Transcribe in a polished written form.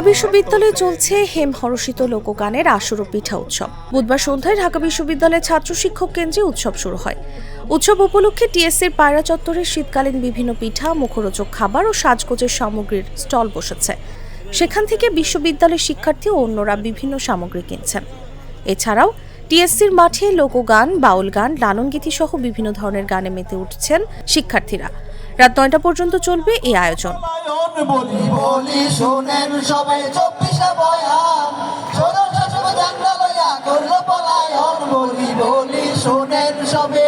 বিশ্ববিদ্যালয়ে চলছে হেমহরষিত লোকগানের আসর ও পিঠা উৎসব। বুধবার সন্ধ্যায় ঢাকা বিশ্ববিদ্যালয়ের ছাত্র শিক্ষক কেন্দ্রে উৎসব শুরু হয়। উৎসব উপলক্ষে টিএসসির পায়রা চত্বরে শীতকালীন বিভিন্ন পিঠা, মুখরোচক খাবার ও সাজগোজের সামগ্রীর স্টল বসেছে। সেখান থেকে বিশ্ববিদ্যালয়ের শিক্ষার্থী ও অন্যরা বিভিন্ন সামগ্রী কিনছেন। এছাড়াও টিএসসির মাঠে লোকগান, বাউল গান, লালনগীতি সহ বিভিন্ন ধরনের গানে মেতে উঠছেন শিক্ষার্থীরা। রাত ৯টা পর্যন্ত চলবে এই আয়োজন। শোনেন সবে